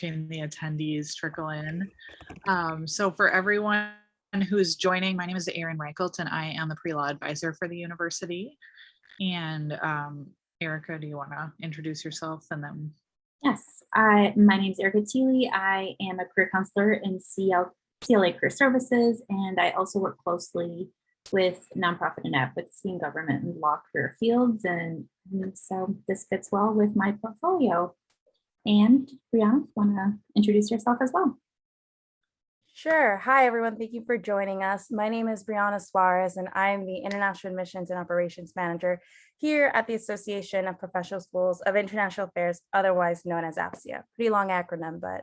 watching the attendees trickle in. So for everyone who's joining, my name is Erin Reichelt and I am the pre-law advisor for the university. And Erica, do you want to introduce yourself and then? Yes, my name is Erica Thiele. I am a career counselor in CLA Career Services, and I also work closely with nonprofit and advocacy and government and law career fields. And so this fits well with my portfolio. And Briana, want to introduce yourself as well? Sure. Hi, everyone. Thank you for joining us. My name is Briana Suarez, and I'm the International Admissions and Operations Manager here at the Association of Professional Schools of International Affairs, otherwise known as APSIA. Pretty long acronym, but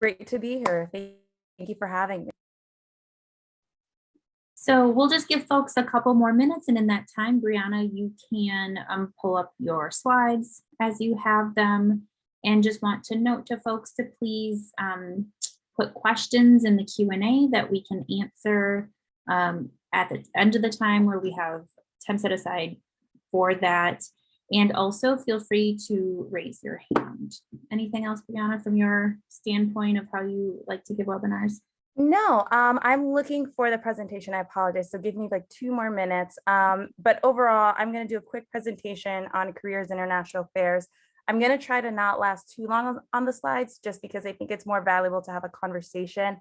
great to be here. Thank you for having me. So we'll just give folks a couple more minutes, and in that time, Briana, you can pull up your slides as you have them. And just want to note to folks to please put questions in the Q&A that we can answer at the end of the time, where we have time set aside for that. And also feel free to raise your hand. Anything else, Briana, from your standpoint of how you like to give webinars? No, I'm looking for the presentation. I apologize. So give me like 2 more minutes. But overall, I'm going to do a quick presentation on careers in international affairs. I'm going to try to not last too long on the slides, just because I think it's more valuable to have a conversation,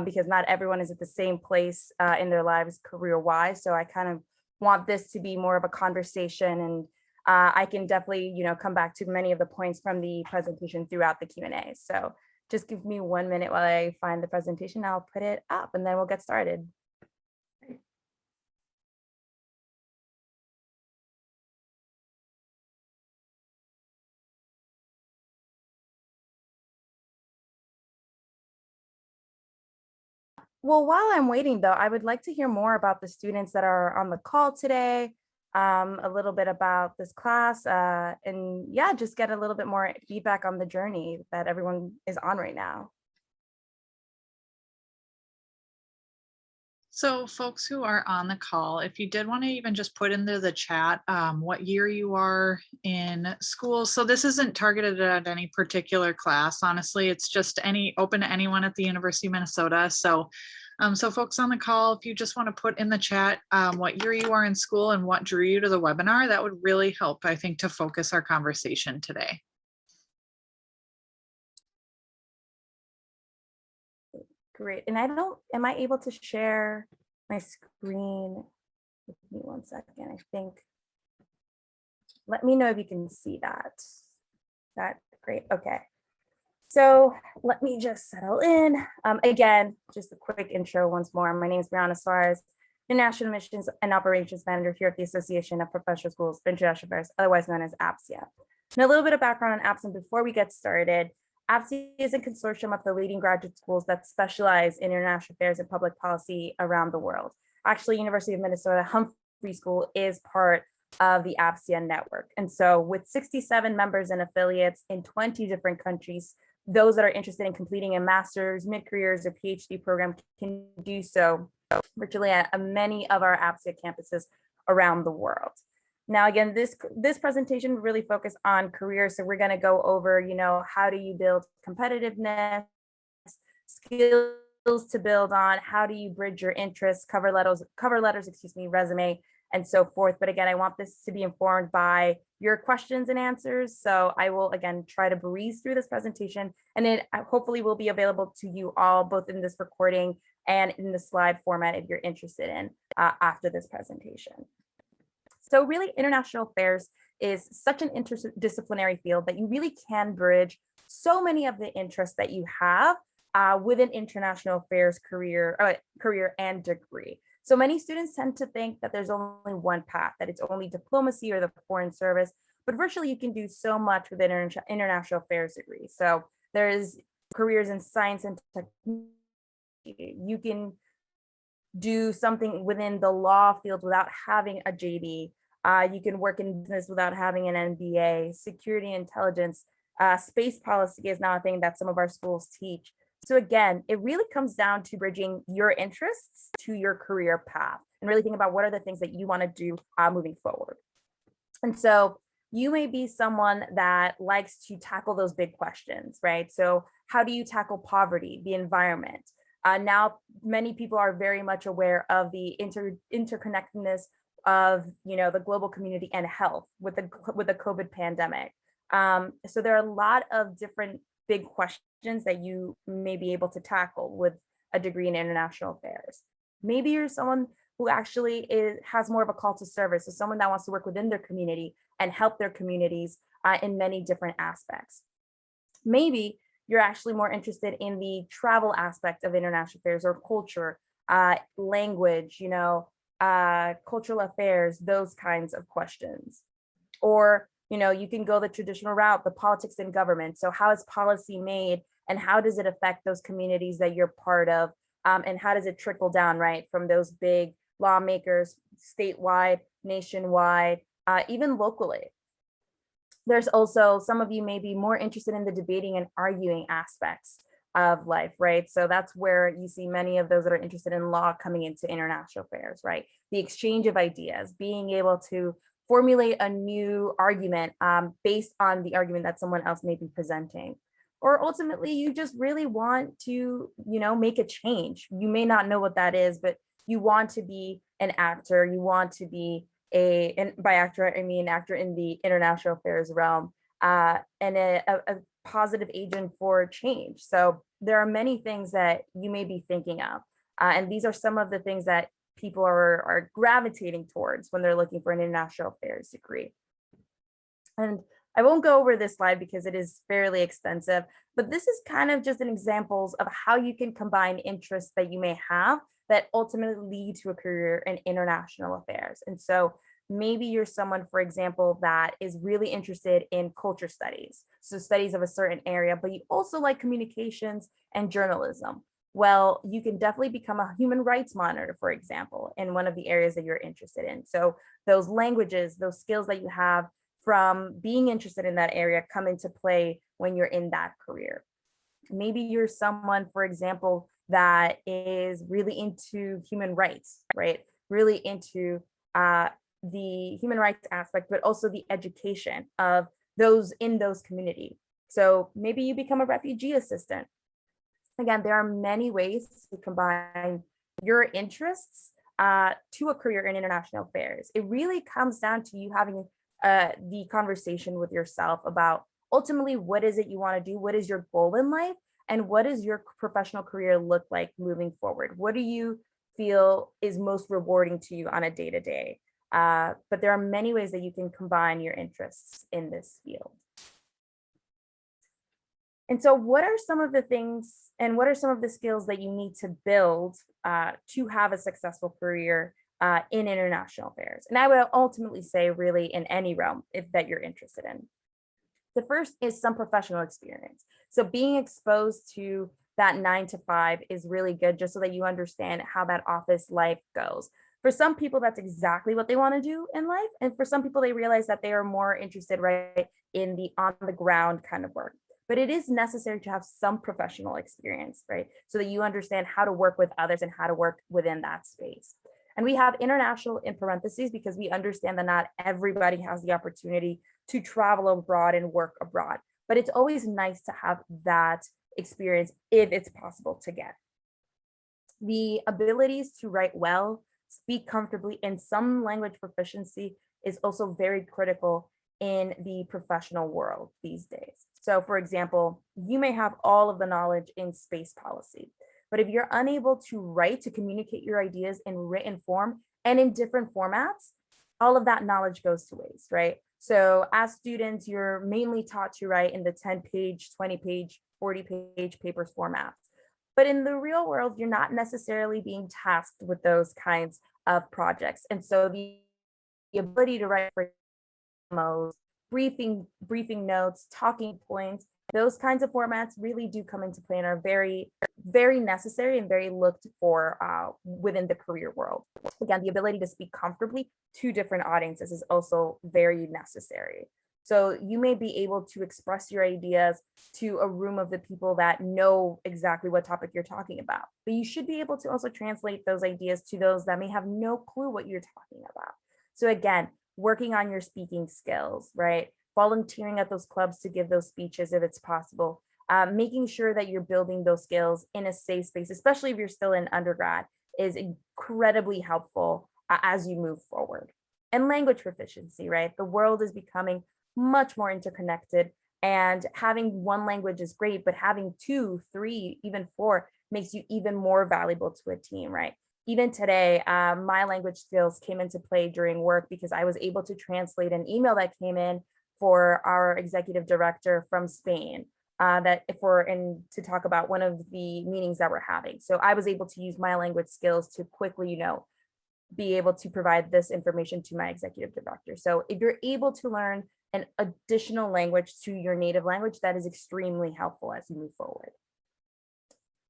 because not everyone is at the same place in their lives career-wise. So I kind of want this to be more of a conversation, and I can definitely, come back to many of the points from the presentation throughout the Q&A. So just give me 1 minute while I find the presentation. I'll put it up and then we'll get started. Well, while I'm waiting, though, I would like to hear more about the students that are on the call today, a little bit about this class, and yeah, just get a little bit more feedback on the journey that everyone is on right now. So folks who are on the call, if you did want to even just put into the chat what year you are in school. So this isn't targeted at any particular class. Honestly, it's just open to anyone at the University of Minnesota. So so folks on the call, if you just want to put in the chat what year you are in school and what drew you to the webinar, that would really help, I think, to focus our conversation today. Great. And am I able to share my screen? Give me 1 second, I think. Let me know if you can see that. Great, okay. So let me just settle in. Again, just a quick intro once more. My name is Briana Suarez, the National Admissions and Operations Manager here at the Association of Professional Schools for International Affairs, otherwise known as APSIA. And a little bit of background on APSIA before we get started. APSIA is a consortium of the leading graduate schools that specialize in international affairs and public policy around the world. Actually, University of Minnesota Humphrey School is part of the APSIA network. And so with 67 members and affiliates in 20 different countries, those that are interested in completing a master's, mid-careers, or PhD program can do so virtually at many of our APSIA campuses around the world. Now, again, this presentation really focused on careers. So we're going to go over, how do you build competitiveness, skills to build on, how do you bridge your interests, cover letters, resume, and so forth. But again, I want this to be informed by your questions and answers. So I will, again, try to breeze through this presentation, and it hopefully will be available to you all, both in this recording and in the slide format if you're interested in after this presentation. So really, international affairs is such an interdisciplinary field that you really can bridge so many of the interests that you have with an international affairs career and degree. So many students tend to think that there's only one path, that it's only diplomacy or the foreign service, but virtually you can do so much with an international affairs degree. So there's careers in science and technology. You can do something within the law field without having a JD. You can work in business without having an MBA. Security intelligence, space policy is now a thing that some of our schools teach. So again, it really comes down to bridging your interests to your career path and really think about what are the things that you want to do moving forward. And so You may be someone that likes to tackle those big questions, right? So how do you tackle poverty, the environment? Now, many people are very much aware of the interconnectedness of, the global community and health with the COVID pandemic. So there are a lot of different big questions that you may be able to tackle with a degree in international affairs. Maybe you're someone who actually has more of a call to service, so someone that wants to work within their community and help their communities in many different aspects. Maybe you're actually more interested in the travel aspect of international affairs or culture, language, cultural affairs, those kinds of questions. Or, you can go the traditional route, the politics and government. So how is policy made and how does it affect those communities that you're part of? And how does it trickle down, right, from those big lawmakers, statewide, nationwide, even locally? There's also, some of you may be more interested in the debating and arguing aspects of life, right? So that's where you see many of those that are interested in law coming into international affairs, right? The exchange of ideas, being able to formulate a new argument based on the argument that someone else may be presenting. Or ultimately, you just really want to, make a change. You may not know what that is, but you want to be an actor. You want to be and by actor, I mean actor in the international affairs realm, and a positive agent for change. So there are many things that you may be thinking of. And these are some of the things that people are gravitating towards when they're looking for an international affairs degree. And I won't go over this slide because it is fairly extensive, but this is kind of just an examples of how you can combine interests that you may have that ultimately lead to a career in international affairs. And so maybe you're someone, for example, that is really interested in culture studies, so studies of a certain area, but you also like communications and journalism. Well, you can definitely become a human rights monitor, for example, in one of the areas that you're interested in. So those languages, those skills that you have from being interested in that area come into play when you're in that career. Maybe you're someone, for example, that is really into human rights, right? Really into the human rights aspect, but also the education of those in those communities. So maybe you become a refugee assistant. Again, there are many ways to combine your interests to a career in international affairs. It really comes down to you having the conversation with yourself about ultimately what is it you want to do, what is your goal in life, and what does your professional career look like moving forward? What do you feel is most rewarding to you on a day-to-day? But there are many ways that you can combine your interests in this field. And so what are some of the things and what are some of the skills that you need to build to have a successful career in international affairs? And I would ultimately say really in any realm that you're interested in. The first is some professional experience. So being exposed to that 9 to 5 is really good, just so that you understand how that office life goes. For some people, that's exactly what they want to do in life. And for some people, they realize that they are more interested right in the on the ground kind of work. But it is necessary to have some professional experience, right? So that you understand how to work with others and how to work within that space. And we have international in parentheses because we understand that not everybody has the opportunity to travel abroad and work abroad. But it's always nice to have that experience if it's possible to get. The abilities to write well, speak comfortably, and some language proficiency is also very critical in the professional world these days. So for example, you may have all of the knowledge in space policy, but if you're unable to write, to communicate your ideas in written form and in different formats, all of that knowledge goes to waste, right? So as students, you're mainly taught to write in the 10-page, 20-page, 40-page papers formats. But in the real world, you're not necessarily being tasked with those kinds of projects. And so the ability to write for memos, briefing notes, talking points, those kinds of formats really do come into play and are very, very necessary and very looked for within the career world. Again, the ability to speak comfortably to different audiences is also very necessary. So you may be able to express your ideas to a room of the people that know exactly what topic you're talking about, but you should be able to also translate those ideas to those that may have no clue what you're talking about. So again, working on your speaking skills, right? Volunteering at those clubs to give those speeches if it's possible. Making sure that you're building those skills in a safe space, especially if you're still in undergrad, is incredibly helpful as you move forward. And language proficiency, right? The world is becoming much more interconnected, and having one language is great, but having 2, 3, even 4 makes you even more valuable to a team, right? Even today, my language skills came into play during work because I was able to translate an email that came in for our executive director from Spain, to talk about one of the meetings that we're having. So I was able to use my language skills to quickly, be able to provide this information to my executive director. So if you're able to learn an additional language to your native language, that is extremely helpful as you move forward.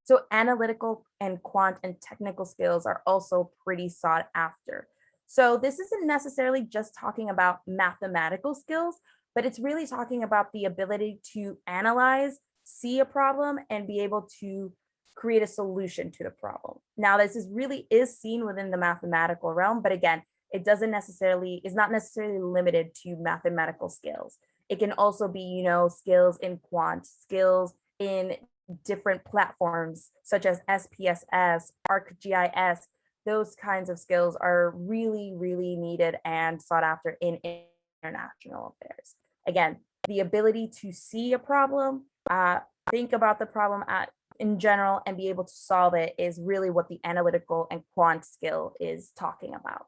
So analytical and quant and technical skills are also pretty sought after. So this isn't necessarily just talking about mathematical skills, but it's really talking about the ability to analyze, see a problem, and be able to create a solution to the problem. Now, this is seen within the mathematical realm, but again, is not necessarily limited to mathematical skills. It can also be, skills in quant, skills in different platforms such as SPSS, ArcGIS. Those kinds of skills are really, really needed and sought after in international affairs. Again, the ability to see a problem, think about the problem in general, and be able to solve it is really what the analytical and quant skill is talking about.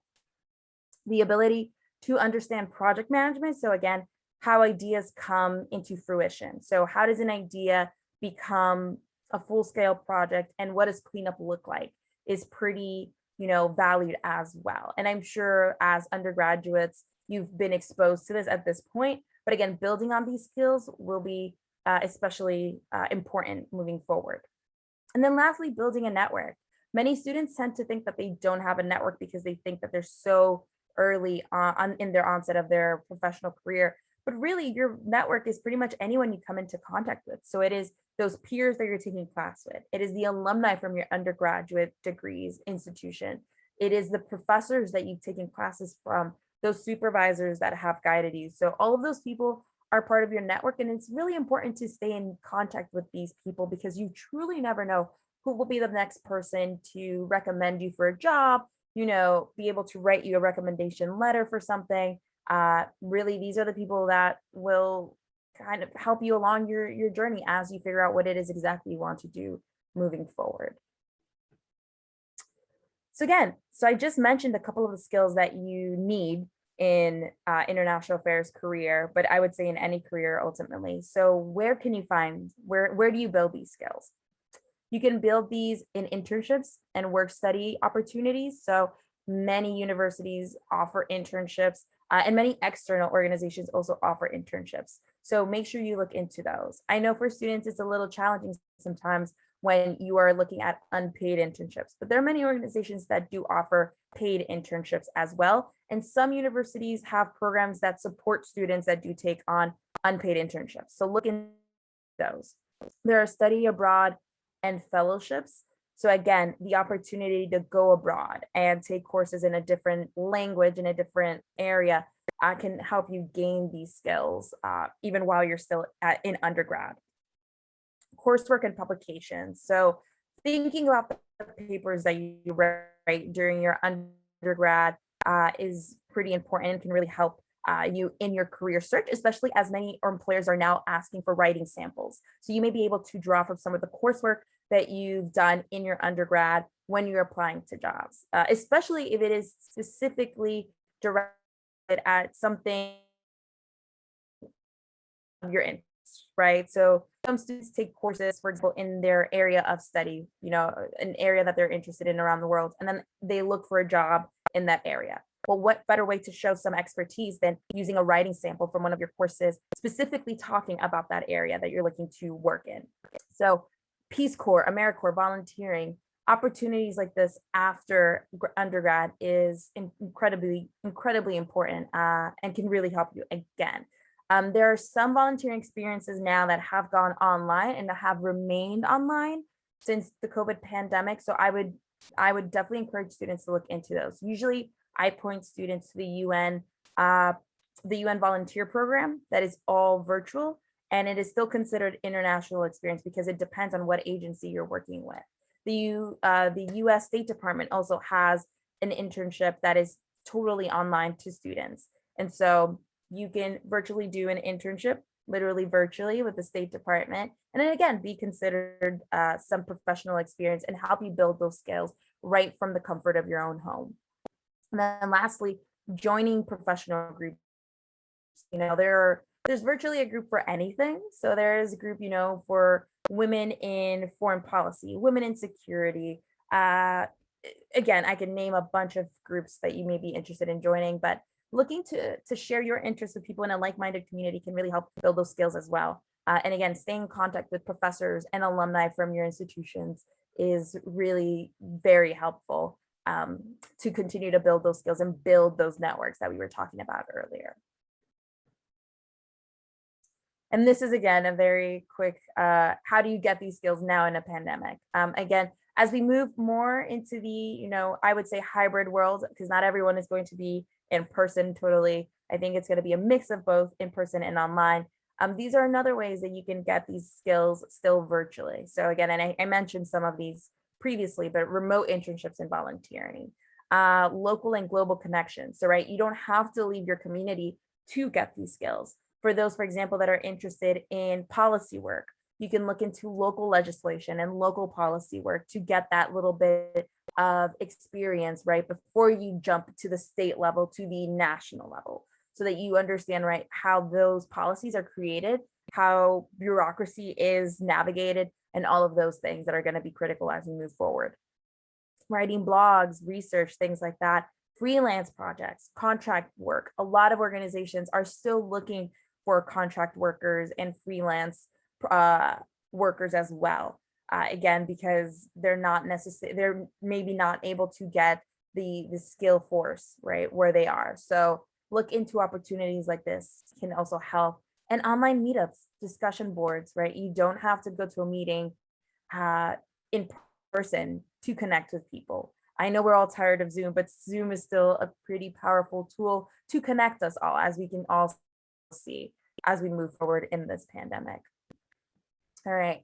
The ability to understand project management. So again, how ideas come into fruition. So how does an idea become a full-scale project, and what does cleanup look like is pretty, valued as well. And I'm sure as undergraduates, you've been exposed to this at this point. But again, building on these skills will be especially important moving forward. And then lastly, building a network. Many students tend to think that they don't have a network because they think that they're so early on in their onset of their professional career. But really, your network is pretty much anyone you come into contact with. So it is those peers that you're taking class with. It is the alumni from your undergraduate degrees institution. It is the professors that you've taken classes from, those supervisors that have guided you. So all of those people are part of your network. And it's really important to stay in contact with these people because you truly never know who will be the next person to recommend you for a job, be able to write you a recommendation letter for something. Really, these are the people that will kind of help you along your journey as you figure out what it is exactly you want to do moving forward. So I just mentioned a couple of the skills that you need in international affairs career, but I would say in any career ultimately. So where can you find, where do you build these skills? You can build these in internships and work study opportunities. So many universities offer internships and many external organizations also offer internships. So make sure you look into those. I know for students, it's a little challenging sometimes when you are looking at unpaid internships, but there are many organizations that do offer paid internships as well. And some universities have programs that support students that do take on unpaid internships. So look into those. There are study abroad and fellowships. So again, the opportunity to go abroad and take courses in a different language, in a different area, can help you gain these skills even while you're still in undergrad. Coursework and publications. So thinking about the papers that you write during your undergrad is pretty important and can really help you in your career search, especially as many employers are now asking for writing samples. So you may be able to draw from some of the coursework that you've done in your undergrad when you're applying to jobs, especially if it is specifically directed at something you're in, right? So some students take courses, for example, in their area of study, an area that they're interested in around the world, and then they look for a job in that area. Well, what better way to show some expertise than using a writing sample from one of your courses, specifically talking about that area that you're looking to work in? So Peace Corps, AmeriCorps, volunteering, opportunities like this after undergrad is incredibly important and can really help you again. There are some volunteering experiences now that have gone online and that have remained online since the COVID pandemic. So I would definitely encourage students to look into those. Usually I point students to the UN the UN volunteer program that is all virtual, and it is still considered international experience because it depends on what agency you're working with. The US State Department also has an internship that is totally online to students. And so you can virtually do an internship, literally virtually with the State Department, and then again, be considered some professional experience and help you build those skills right from the comfort of your own home. And then lastly, joining professional groups. There's virtually a group for anything. So there is a group, for women in foreign policy, women in security. Again, I can name a bunch of groups that you may be interested in joining, but looking to share your interests with people in a like-minded community can really help build those skills as well. And again, staying in contact with professors and alumni from your institutions is really very helpful to continue to build those skills and build those networks that we were talking about earlier. And this is, again, a very quick, how do you get these skills now in a pandemic? Again, as we move more into the, I would say hybrid world, because not everyone is going to be in person totally. I think it's going to be a mix of both in person and online. These are another ways that you can get these skills still virtually. So again, and I mentioned some of these previously, but remote internships and volunteering, local and global connections. So, right, you don't have to leave your community to get these skills. For those, for example, that are interested in policy work, you can look into local legislation and local policy work to get that little bit of experience, right, before you jump to the state level, to the national level, so that you understand, right, how those policies are created, how bureaucracy is navigated, and all of those things that are going to be critical as we move forward. Writing blogs, research, things like that, freelance projects, contract work. A lot of organizations are still looking for contract workers and freelance workers as well. Again, because they're maybe not able to get the skill force, right, where they are. So look into opportunities like this can also help. And online meetups, discussion boards, right? You don't have to go to a meeting in person to connect with people. I know we're all tired of Zoom, but Zoom is still a pretty powerful tool to connect us all, as we can all see as we move forward in this pandemic. All right.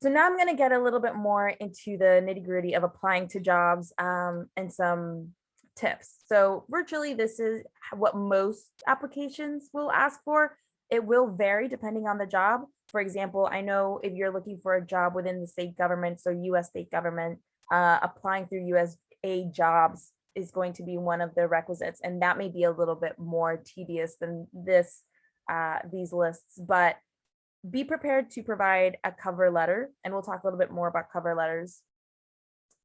So now I'm going to get a little bit more into the nitty-gritty of applying to jobs and some tips. So virtually, this is what most applications will ask for. It will vary depending on the job. For example, I know if you're looking for a job within the state government, so US state government, applying through USA jobs is going to be one of the requisites, and that may be a little bit more tedious than these lists, but be prepared to provide a cover letter, and we'll talk a little bit more about cover letters.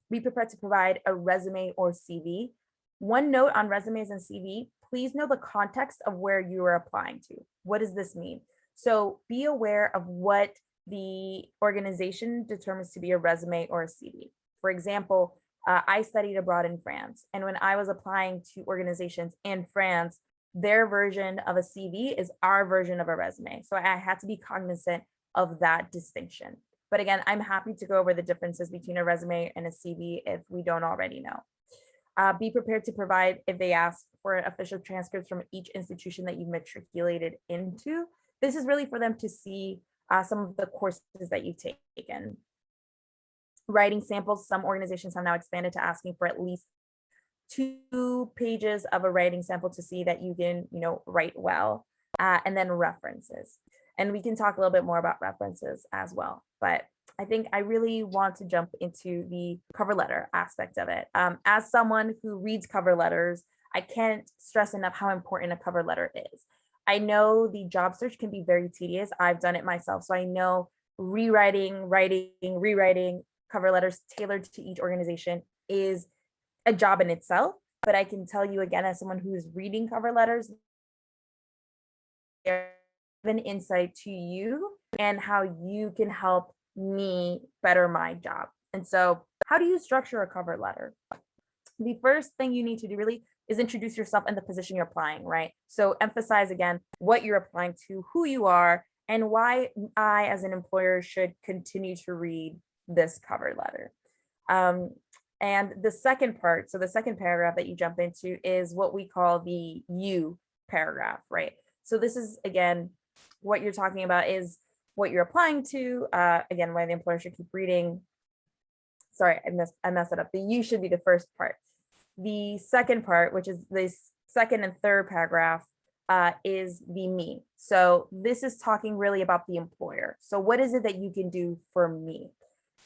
Be prepared to provide a resume or CV. One note on resumes and CV, please know the context of where you are applying to. What does this mean? So be aware of what the organization determines to be a resume or a CV. For example, I studied abroad in France, and when I was applying to organizations in France, their version of a CV is our version of a resume. So I had to be cognizant of that distinction. But again, I'm happy to go over the differences between a resume and a CV if we don't already know. Be prepared to provide, if they ask for official transcripts from each institution that you've matriculated into. This is really for them to see some of the courses that you've taken. Writing samples, some organizations have now expanded to asking for at least 2 pages of a writing sample to see that you can, write well, and then references. And we can talk a little bit more about references as well. But I think I really want to jump into the cover letter aspect of it. As someone who reads cover letters, I can't stress enough how important a cover letter is. I know the job search can be very tedious. I've done it myself. So I know rewriting, rewriting cover letters tailored to each organization is a job in itself. But I can tell you again, as someone who is reading cover letters, an insight to you and how you can help me better my job. And so how do you structure a cover letter? The first thing you need to do really is introduce yourself and the position you're applying, right? So emphasize again what you're applying to, who you are, and why I, as an employer, should continue to read this cover letter. And the second part, so the second paragraph that you jump into is what we call the you paragraph, right? So this is, again, what you're talking about is what you're applying to. Again, why the employer should keep reading. Sorry, I messed it up. The you should be the first part. The second part, which is this second and third paragraph, is the me. So this is talking really about the employer. So what is it that you can do for me?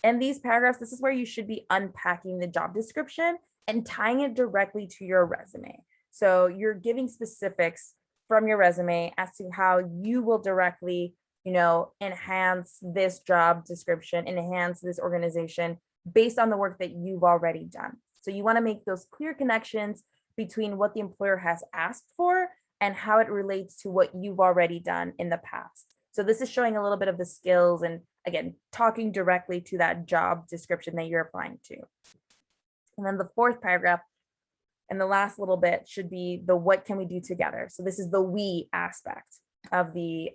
And these paragraphs, this is where you should be unpacking the job description and tying it directly to your resume. So you're giving specifics from your resume as to how you will directly, enhance this job description, enhance this organization based on the work that you've already done. So you want to make those clear connections between what the employer has asked for and how it relates to what you've already done in the past. So this is showing a little bit of the skills and, again, talking directly to that job description that you're applying to. And then the fourth paragraph and the last little bit should be the what can we do together. So this is the we aspect of the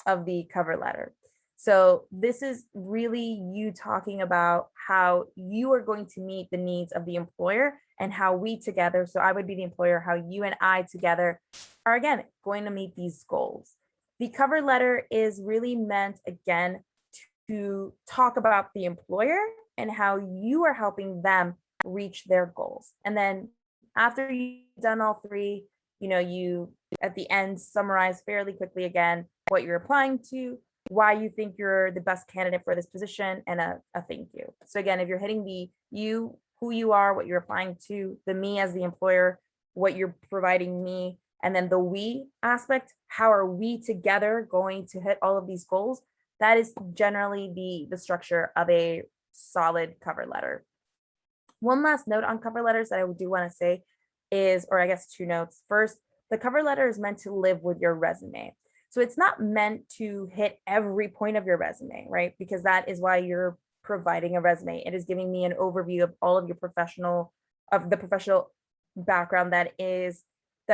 of the cover letter. So this is really you talking about how you are going to meet the needs of the employer and how we together, so I would be the employer, how you and I together are, again, going to meet these goals. The cover letter is really meant, again, to talk about the employer and how you are helping them reach their goals. And then after you've done all three, you at the end summarize fairly quickly again what you're applying to, why you think you're the best candidate for this position, and a thank you. So again, if you're hitting the you, who you are, what you're applying to, the me as the employer, what you're providing me, and then the we aspect, how are we together going to hit all of these goals? That is generally the structure of a solid cover letter. One last note on cover letters that I do want to say is, or I guess two notes. First, the cover letter is meant to live with your resume. So it's not meant to hit every point of your resume, right? Because that is why you're providing a resume. It is giving me an overview of all of your professional background that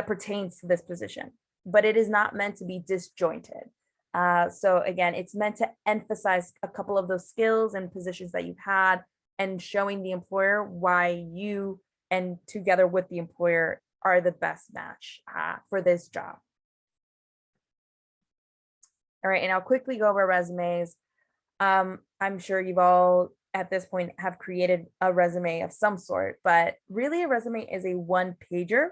pertains to this position, but it is not meant to be disjointed. So again, it's meant to emphasize a couple of those skills and positions that you've had and showing the employer why you and together with the employer are the best match for this job. All right, and I'll quickly go over resumes. I'm sure you've all at this point have created a resume of some sort, but really a resume is a one-pager.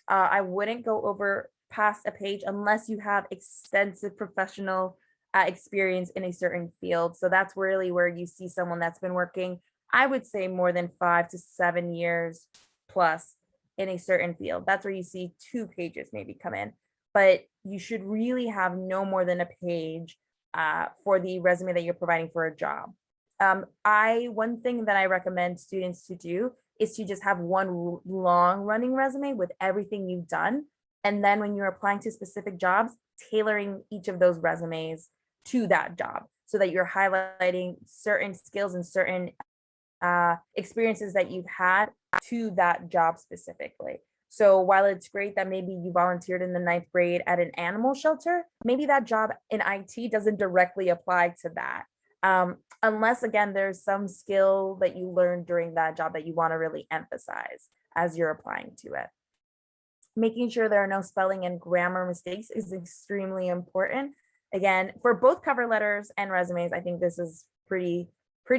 I wouldn't go over past a page unless you have extensive professional experience in a certain field. So that's really where you see someone that's been working, I would say, more than 5 to 7 years plus in a certain field. That's where you see 2 pages maybe come in, but you should really have no more than a page for the resume that you're providing for a job. One thing that I recommend students to do is to just have one long running resume with everything you've done. And then when you're applying to specific jobs, tailoring each of those resumes to that job so that you're highlighting certain skills and certain experiences that you've had to that job specifically. So while it's great that maybe you volunteered in the 9th grade at an animal shelter, maybe that job in IT doesn't directly apply to that. Unless, again, there's some skill that you learned during that job that you want to really emphasize as you're applying to it. Making sure there are no spelling and grammar mistakes is extremely important. Again, for both cover letters and resumes, I think this is pretty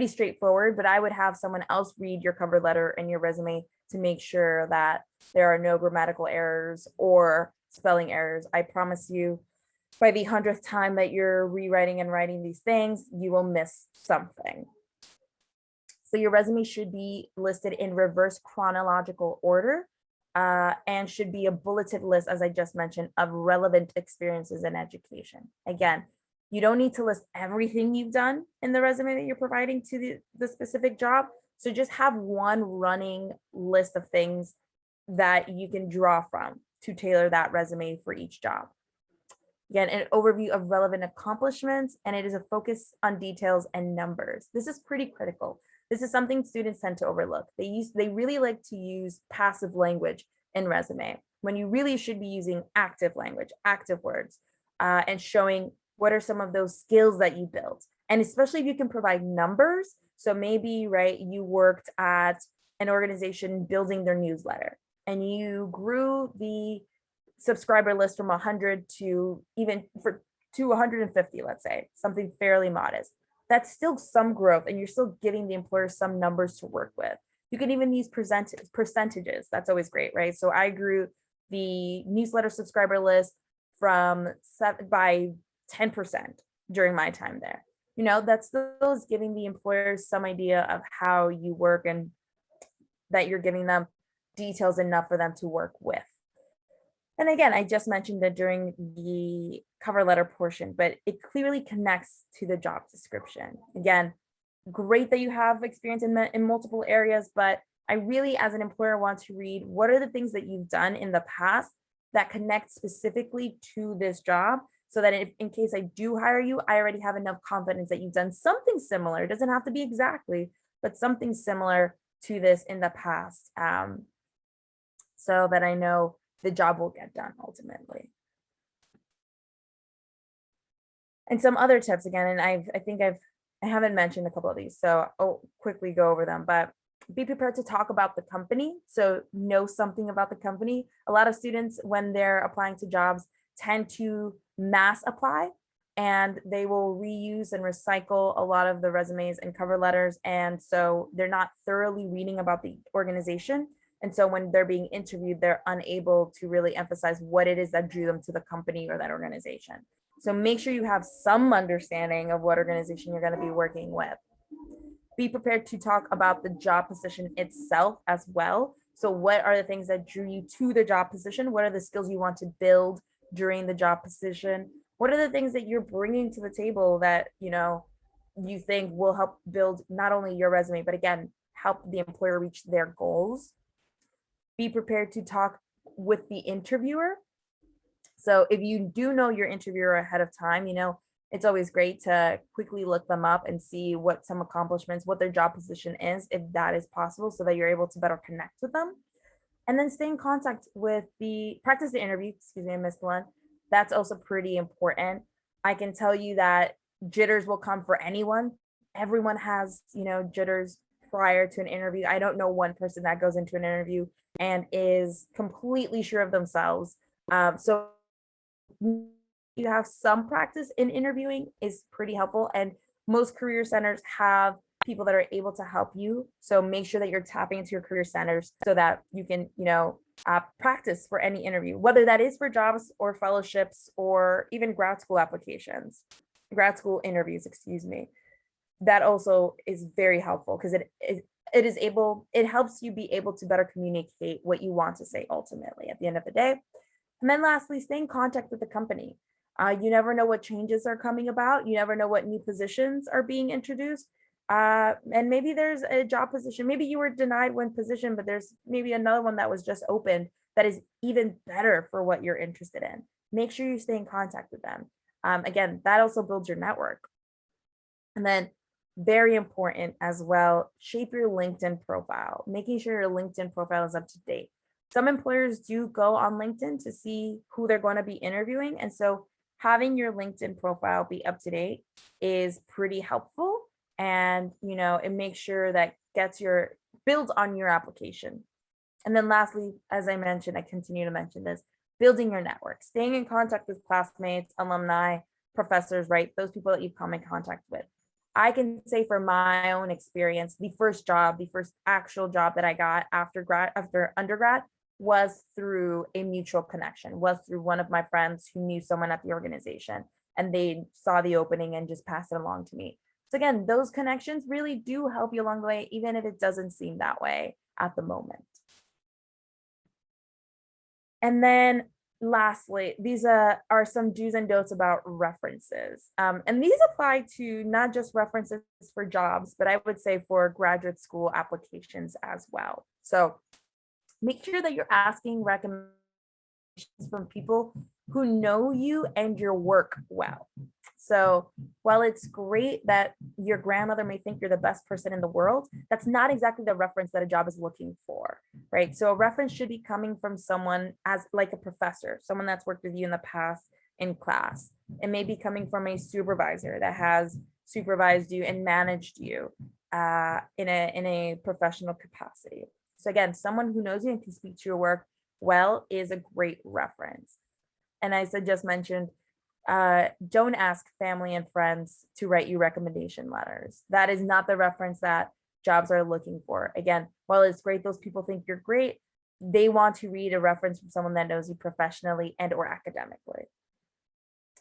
straightforward, but I would have someone else read your cover letter and your resume to make sure that there are no grammatical errors or spelling errors. I promise you, by the 100th time that you're rewriting and writing these things, you will miss something. So your resume should be listed in reverse chronological order and should be a bulleted list, as I just mentioned, of relevant experiences in education. Again, you don't need to list everything you've done in the resume that you're providing to the specific job. So just have one running list of things that you can draw from to tailor that resume for each job. Again, an overview of relevant accomplishments, and it is a focus on details and numbers. This is pretty critical. This is something students tend to overlook. They really like to use passive language in resume when you really should be using active language, active words, and showing what are some of those skills that you built. And especially if you can provide numbers. So maybe, right, you worked at an organization building their newsletter and you grew the subscriber list from 100 to even to 150, let's say, something fairly modest. That's still some growth, and you're still giving the employer some numbers to work with. You can even use percentages. That's always great, right? So I grew the newsletter subscriber list by 10% during my time there. That's still is giving the employers some idea of how you work and that you're giving them details enough for them to work with. And again, I just mentioned that during the cover letter portion, but it clearly connects to the job description. Again, great that you have experience in multiple areas, but I really, as an employer, want to read what are the things that you've done in the past that connect specifically to this job, so that if, in case I do hire you, I already have enough confidence that you've done something similar. It doesn't have to be exactly, but something similar to this in the past, so that I know the job will get done ultimately. And some other tips again, and I haven't mentioned a couple of these, so I'll quickly go over them, but be prepared to talk about the company. So know something about the company. A lot of students, when they're applying to jobs, tend to mass apply, and they will reuse and recycle a lot of the resumes and cover letters. And so they're not thoroughly reading about the organization. And so when they're being interviewed, they're unable to really emphasize what it is that drew them to the company or that organization. So make sure you have some understanding of what organization you're going to be working with. Be prepared to talk about the job position itself as well. So what are the things that drew you to the job position? What are the skills you want to build during the job position? What are the things that you're bringing to the table that, you think will help build not only your resume, but again, help the employer reach their goals? Be prepared to talk with the interviewer. So if you do know your interviewer ahead of time, it's always great to quickly look them up and see what some accomplishments, what their job position is, if that is possible, so that you're able to better connect with them. And then stay in contact with practice the interview. Excuse me, I missed one. That's also pretty important. I can tell you that jitters will come for anyone. Everyone has, jitters prior to an interview. I don't know one person that goes into an interview and is completely sure of themselves. So you have some practice in interviewing is pretty helpful, and most career centers have people that are able to help you. So make sure that you're tapping into your career centers so that you can, practice for any interview, whether that is for jobs or fellowships or even grad school interviews, excuse me. That also is very helpful because it helps you be able to better communicate what you want to say ultimately at the end of the day. And then lastly, stay in contact with the company. You never know what changes are coming about. You never know what new positions are being introduced. And maybe there's a job position. Maybe you were denied one position, but there's maybe another one that was just opened that is even better for what you're interested in. Make sure you stay in contact with them. Again, that also builds your network. And then very important as well, shape your LinkedIn profile, making sure your LinkedIn profile is up to date. Some employers do go on LinkedIn to see who they're going to be interviewing. And so having your LinkedIn profile be up to date is pretty helpful. And, it makes sure that builds on your application. And then lastly, as I mentioned, I continue to mention this, building your network, staying in contact with classmates, alumni, professors, right? Those people that you've come in contact with. I can say for my own experience, the first actual job that I got after undergrad was through a mutual connection, was through one of my friends who knew someone at the organization, and they saw the opening and just passed it along to me. So again, those connections really do help you along the way, even if it doesn't seem that way at the moment. And then lastly, these are some do's and don'ts about references. And these apply to not just references for jobs, but I would say for graduate school applications as well. So make sure that you're asking recommendations from people who know you and your work well. So while it's great that your grandmother may think you're the best person in the world, that's not exactly the reference that a job is looking for, right? So a reference should be coming from someone as like a professor, someone that's worked with you in the past in class. It may be coming from a supervisor that has supervised you and managed you in a professional capacity. So again, someone who knows you and can speak to your work well is a great reference. And as I just mentioned, don't ask family and friends to write you recommendation letters. That is not the reference that jobs are looking for. Again, while it's great those people think you're great, they want to read a reference from someone that knows you professionally and or academically.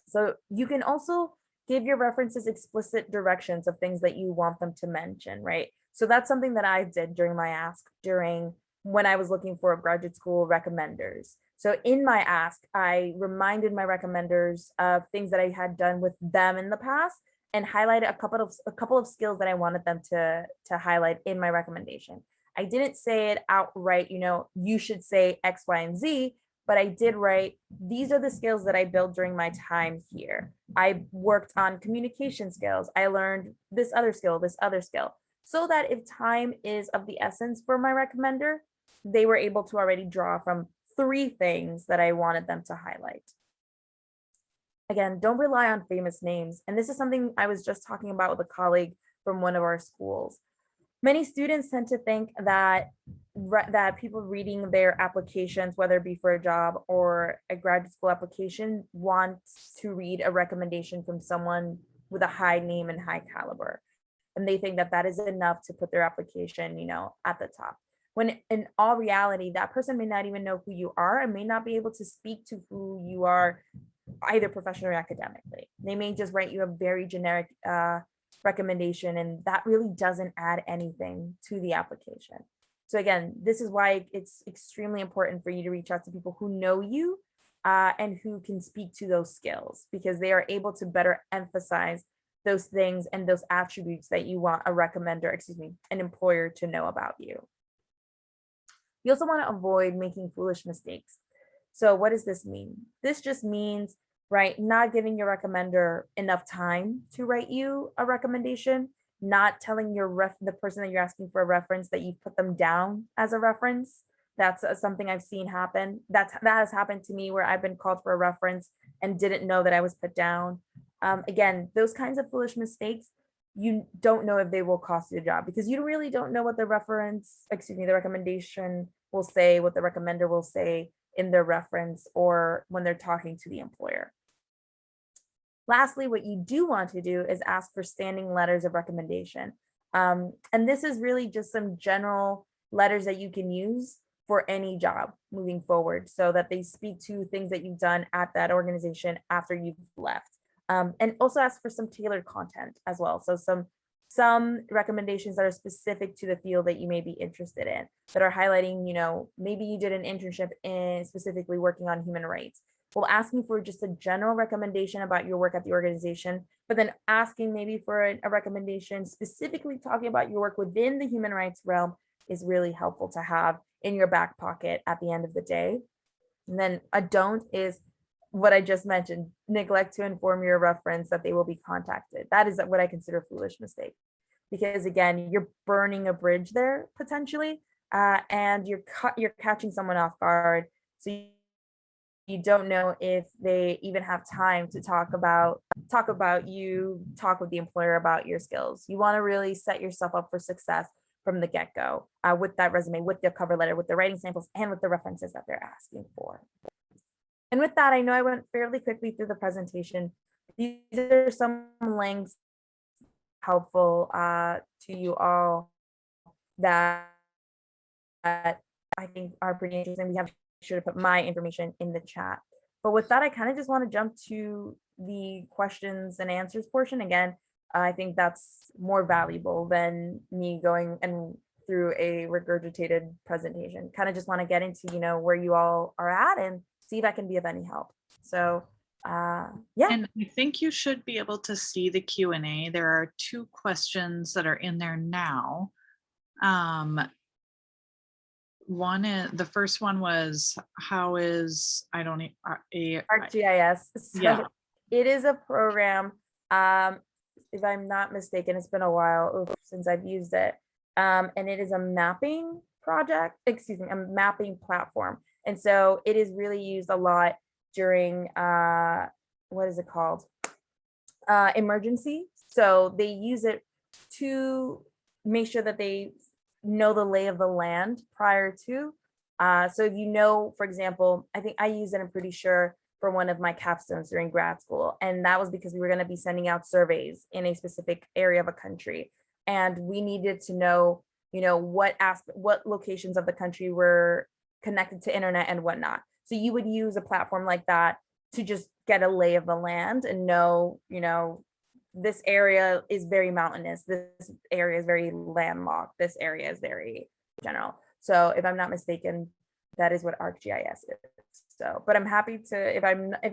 So you can also give your references explicit directions of things that you want them to mention, right? So that's something that I did during my ask during when I was looking for graduate school recommenders. So in my ask, I reminded my recommenders of things that I had done with them in the past and highlighted a couple of skills that I wanted them to highlight in my recommendation. I didn't say it outright, you should say X, Y, and Z, but I did write, these are the skills that I built during my time here. I worked on communication skills. I learned this other skill, so that if time is of the essence for my recommender, they were able to already draw from 3 things that I wanted them to highlight. Again, don't rely on famous names. And this is something I was just talking about with a colleague from one of our schools. Many students tend to think that people reading their applications, whether it be for a job or a graduate school application, wants to read a recommendation from someone with a high name and high caliber. And they think that that is enough to put their application, at the top. When in all reality, that person may not even know who you are and may not be able to speak to who you are, either professionally or academically. They may just write you a very generic recommendation, and that really doesn't add anything to the application. So again, this is why it's extremely important for you to reach out to people who know you and who can speak to those skills, because they are able to better emphasize those things and those attributes that you want an employer to know about you. You also want to avoid making foolish mistakes. So what does this mean? This just means, right, not giving your recommender enough time to write you a recommendation, not telling the person that you're asking for a reference that you put them down as a reference. That's something I've seen happen. That has happened to me, where I've been called for a reference and didn't know that I was put down. Again, those kinds of foolish mistakes, you don't know if they will cost you the job, because you really don't know what the recommendation will say, what the recommender will say in their reference or when they're talking to the employer. Lastly, what you do want to do is ask for standing letters of recommendation. And this is really just some general letters that you can use for any job moving forward, so that they speak to things that you've done at that organization after you've left. And also ask for some tailored content as well. So some recommendations that are specific to the field that you may be interested in, that are highlighting, maybe you did an internship in specifically working on human rights. Well, asking for just a general recommendation about your work at the organization, but then asking maybe for a recommendation specifically talking about your work within the human rights realm is really helpful to have in your back pocket at the end of the day. And then a don't is what I just mentioned: neglect to inform your reference that they will be contacted. That is what I consider a foolish mistake, because again, you're burning a bridge there potentially, and you're catching someone off guard. So you don't know if they even have time to talk about you, talk with the employer about your skills. You want to really set yourself up for success from the get-go with that resume, with the cover letter, with the writing samples, and with the references that they're asking for. And with that, I know I went fairly quickly through the presentation. These are some links helpful to you all that I think are pretty interesting. We have sure to put my information in the chat. But with that, I kind of just want to jump to the questions and answers portion. Again, I think that's more valuable than me going and through a regurgitated presentation. Kind of just want to get into, where you all are at and see if I can be of any help. So yeah. And I think you should be able to see the Q&A. There are 2 questions that are in there now. The first one was, how is, ArcGIS. So yeah. It is a program, if I'm not mistaken, it's been a while since I've used it. And it is a mapping a mapping platform. And so it is really used a lot during, what is it called? Emergency. So they use it to make sure that they know the lay of the land prior to, So if you know, for example, I think I used it, I'm pretty sure, for one of my capstones during grad school. And that was because we were going to be sending out surveys in a specific area of a country. And we needed to know, what locations of the country were connected to internet and whatnot. So you would use a platform like that to just get a lay of the land and know, this area is very mountainous. This area is very landlocked. This area is very general. So if I'm not mistaken, that is what ArcGIS is. So, but I'm happy to, if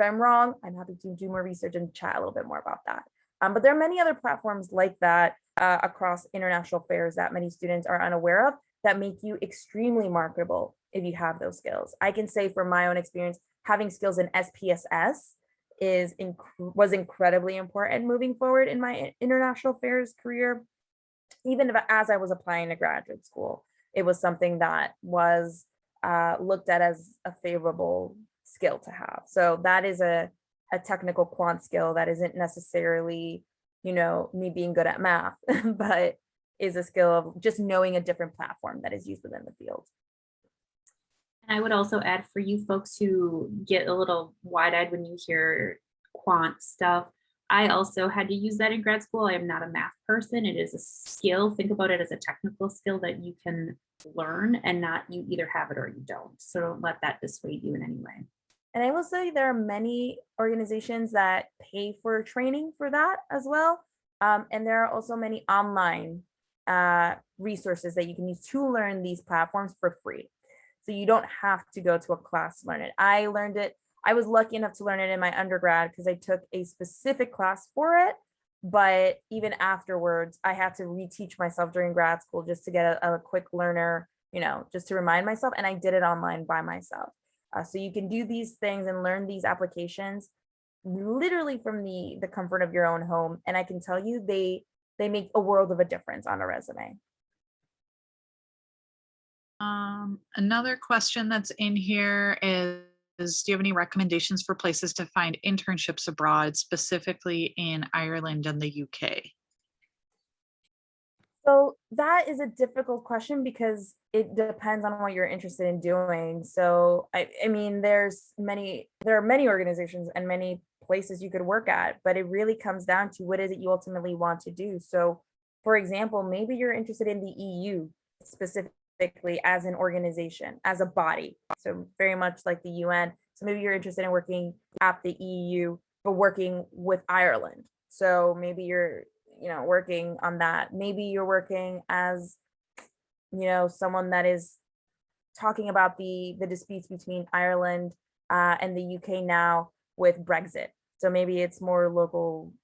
I'm wrong, I'm happy to do more research and chat a little bit more about that. But there are many other platforms like that across international affairs that many students are unaware of that make you extremely marketable if you have those skills. I can say from my own experience, having skills in SPSS was incredibly important moving forward in my international affairs career. Even as I was applying to graduate school, it was something that was looked at as a favorable skill to have. So that is a technical quant skill that isn't necessarily, me being good at math, but is a skill of just knowing a different platform that is used within the field. And I would also add, for you folks who get a little wide-eyed when you hear quant stuff, I also had to use that in grad school. I am not a math person. It is a skill. Think about it as a technical skill that you can learn, and not you either have it or you don't. So don't let that dissuade you in any way. And I will say there are many organizations that pay for training for that as well. And there are also many online resources that you can use to learn these platforms for free. So you don't have to go to a class to learn it. I learned it. I was lucky enough to learn it in my undergrad because I took a specific class for it. But even afterwards, I had to reteach myself during grad school just to get a quick learner, just to remind myself. And I did it online by myself. So you can do these things and learn these applications literally from the comfort of your own home. And I can tell you, they make a world of a difference on a resume. Another question that's in here is, do you have any recommendations for places to find internships abroad, specifically in Ireland and the UK? So that is a difficult question because it depends on what you're interested in doing. So I mean, there are many organizations and many places you could work at, but it really comes down to what is it you ultimately want to do. So for example, maybe you're interested in the EU specifically as an organization, as a body. So very much like the UN. So maybe you're interested in working at the EU, but working with Ireland. So maybe you're working on that. Maybe you're working as, someone that is talking about the disputes between Ireland and the UK now with Brexit. So maybe it's more local,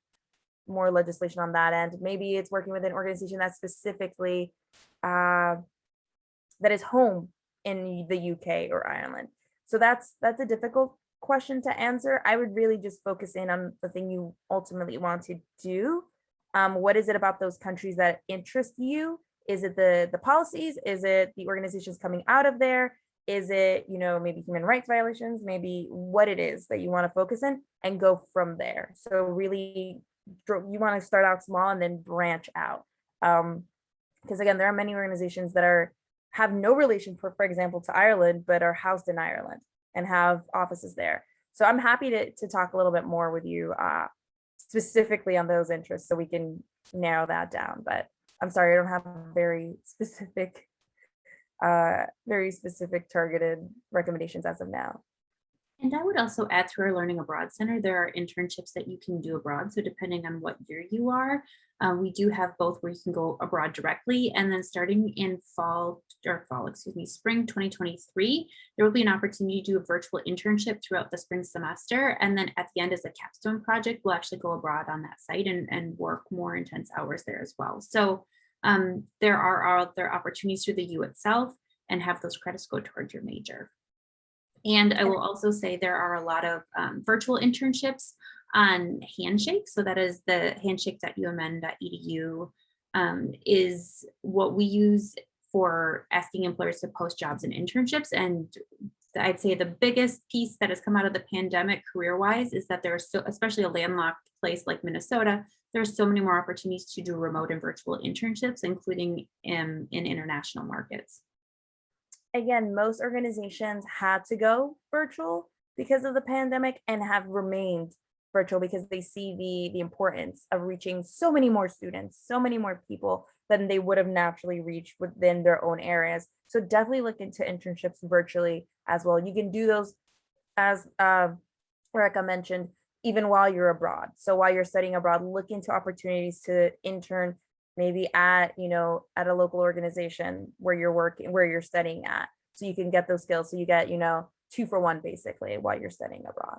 more legislation on that end. Maybe it's working with an organization that's specifically that is home in the UK or Ireland. So that's a difficult question to answer. I would really just focus in on the thing you ultimately want to do. What is it about those countries that interest you? Is it the policies? Is it the organizations coming out of there? Is it, maybe human rights violations? Maybe what it is that you want to focus in and go from there. So really, you want to start out small and then branch out. Because again, there are many organizations that have no relation, for example, to Ireland, but are housed in Ireland and have offices there. So I'm happy to talk a little bit more with you specifically on those interests so we can narrow that down. But I'm sorry, I don't have very specific targeted recommendations as of now. And I would also add, through our Learning Abroad Center, there are internships that you can do abroad. So depending on what year you are, we do have both where you can go abroad directly. And then starting in spring 2023, there will be an opportunity to do a virtual internship throughout the spring semester. And then at the end, as a capstone project, we'll actually go abroad on that site and work more intense hours there as well. So there are other opportunities through the U itself, and have those credits go towards your major. And I will also say there are a lot of virtual internships on Handshake. So that is the handshake.umn.edu is what we use for asking employers to post jobs and internships. And I'd say the biggest piece that has come out of the pandemic career-wise is that there are so, especially a landlocked place like Minnesota, there's so many more opportunities to do remote and virtual internships, including in international markets. again, most organizations had to go virtual because of the pandemic and have remained virtual because they see the importance of reaching so many more students, so many more people than they would have naturally reached within their own areas. So definitely look into internships virtually as well. You can do those, as Erica mentioned, even while you're abroad. So while you're studying abroad, look into opportunities to intern maybe at, at a local organization where you're working, where you're studying at. So you can get those skills. So you get, 2 for 1 basically while you're studying abroad.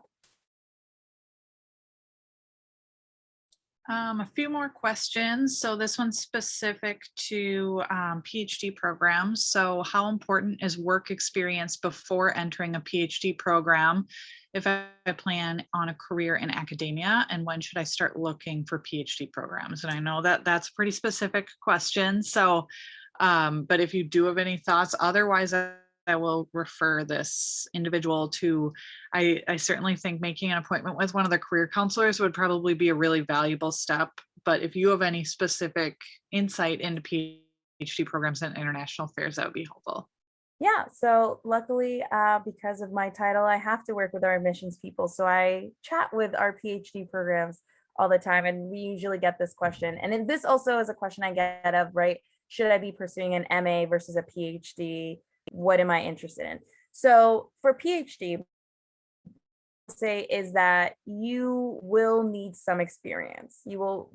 A few more questions. So this one's specific to PhD programs. So how important is work experience before entering a PhD program if I plan on a career in academia? And when should I start looking for PhD programs? And I know that that's a pretty specific question. So, but if you do have any thoughts, otherwise I will refer this individual to, I certainly think making an appointment with one of the career counselors would probably be a really valuable step. But if you have any specific insight into PhD programs and international affairs, that would be helpful. Yeah, so luckily, because of my title, I have to work with our admissions people. So I chat with our PhD programs all the time, and we usually get this question. And then this also is a question I get of, right? Should I be pursuing an MA versus a PhD? What am I interested in? So for PhD, say is that you will need some experience.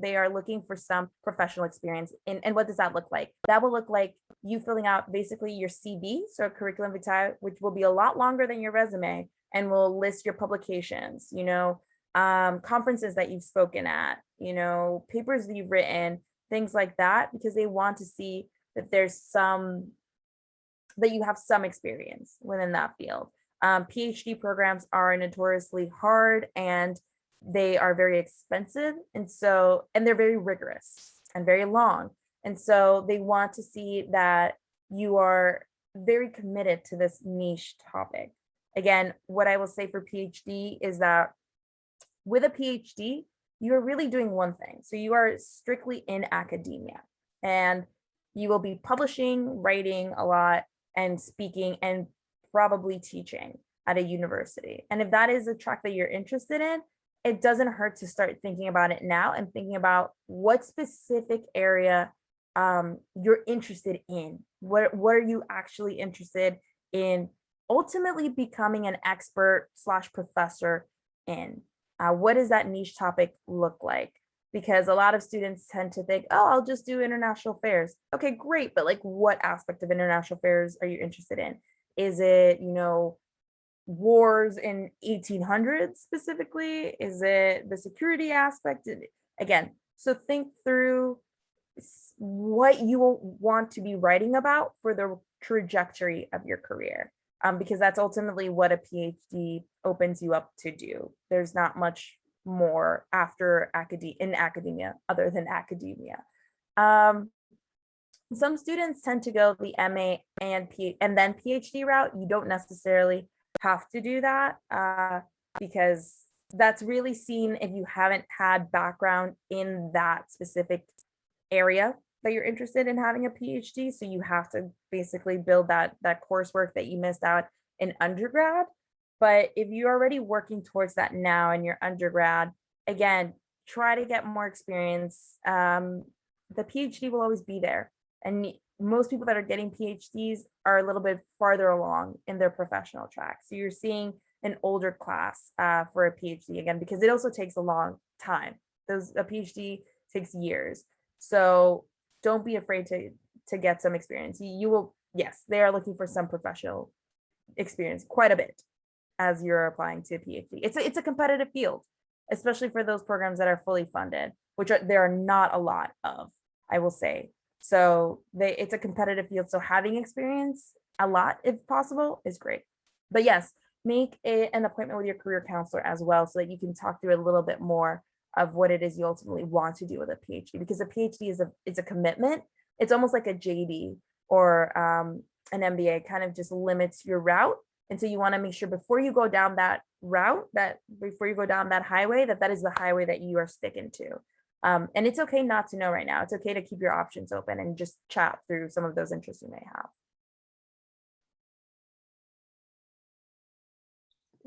They are looking for some professional experience. And what does that look like? That will look like you filling out basically your CV, so a curriculum vitae, which will be a lot longer than your resume and will list your publications, conferences that you've spoken at, papers that you've written, things like that, because they want to see that that you have some experience within that field. PhD programs are notoriously hard and they are very expensive. And they're very rigorous and very long. And so they want to see that you are very committed to this niche topic. Again, what I will say for PhD is that with a PhD, you're really doing one thing. So you are strictly in academia and you will be publishing, writing a lot, and speaking and probably teaching at a university. And if that is a track that you're interested in, it doesn't hurt to start thinking about it now and thinking about what specific area you're interested in. What are you actually interested in ultimately becoming an expert / professor in? What does that niche topic look like? Because a lot of students tend to think, oh, I'll just do international affairs. Okay, great. But like, what aspect of international affairs are you interested in? Is it, wars in 1800s specifically? Is it the security aspect? Again, so think through what you will want to be writing about for the trajectory of your career. Because that's ultimately what a PhD opens you up to do. There's not much more after academia other than academia. Some students tend to go the MA and then PhD route. You don't necessarily have to do that because that's really seen if you haven't had background in that specific area that you're interested in having a PhD. So you have to basically build that coursework that you missed out in undergrad. But if you're already working towards that now in your undergrad, again, try to get more experience. The PhD will always be there. And most people that are getting PhDs are a little bit farther along in their professional track. So you're seeing an older class for a PhD again, because it also takes a long time. A PhD takes years. So don't be afraid to get some experience. You will, yes, they are looking for some professional experience quite a bit as you're applying to a PhD. It's a competitive field, especially for those programs that are fully funded, which there are not a lot of, I will say. So it's a competitive field. So having experience a lot, if possible, is great. But yes, make an appointment with your career counselor as well, so that you can talk through a little bit more of what it is you ultimately want to do with a PhD, because a PhD is a commitment. It's almost like a JD or an MBA, kind of just limits your route. And so you want to make sure before you go down that route, before you go down that highway, that is the highway that you are sticking to. And it's okay not to know right now. It's okay to keep your options open and just chat through some of those interests you may have.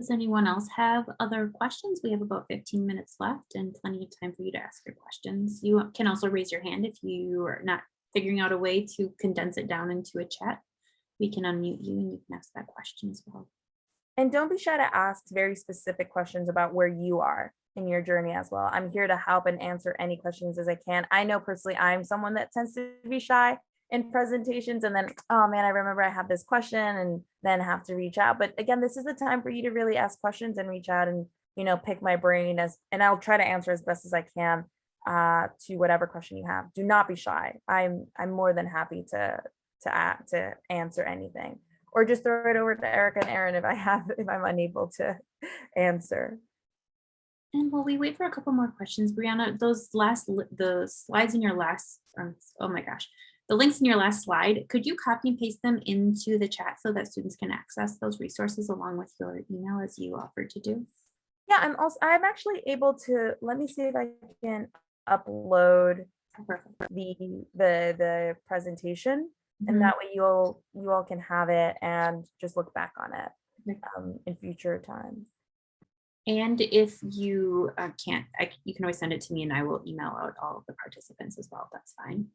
Does anyone else have other questions? We have about 15 minutes left and plenty of time for you to ask your questions. You can also raise your hand if you are not figuring out a way to condense it down into a chat. We can unmute you and you can ask that question as well. And don't be shy to ask very specific questions about where you are in your journey as well. I'm here to help and answer any questions as I can. I know personally I'm someone that tends to be shy in presentations, and then, oh man, I remember I have this question and then have to reach out. But again, this is the time for you to really ask questions and reach out and, you know, pick my brain and I'll try to answer as best as I can to whatever question you have. Do not be shy. I'm more than happy to answer anything, or just throw it over to Erica and Aaron if I'm unable to answer. And while we wait for a couple more questions, Briana, the slides in your last, oh my gosh, the links in your last slide, could you copy and paste them into the chat so that students can access those resources along with your email as you offered to do? Yeah, I'm actually able to, let me see if I can upload the presentation, and that way you all can have it and just look back on it in future times. And if you can't, you can always send it to me and I will email out all of the participants as well. That's fine.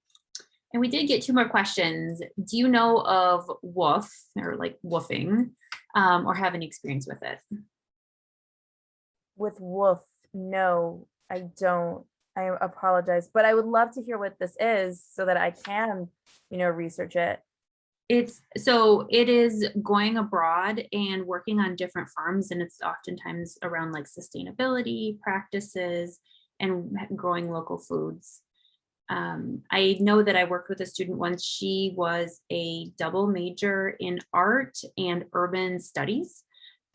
And we did get 2 more questions. Do you know of woof or like woofing or have any experience with it? With woof, no, I don't. I apologize, but I would love to hear what this is so that I can, you know, research it. It is going abroad and working on different farms, and it's oftentimes around like sustainability practices and growing local foods. I know that I worked with a student once. She was a double major in art and urban studies,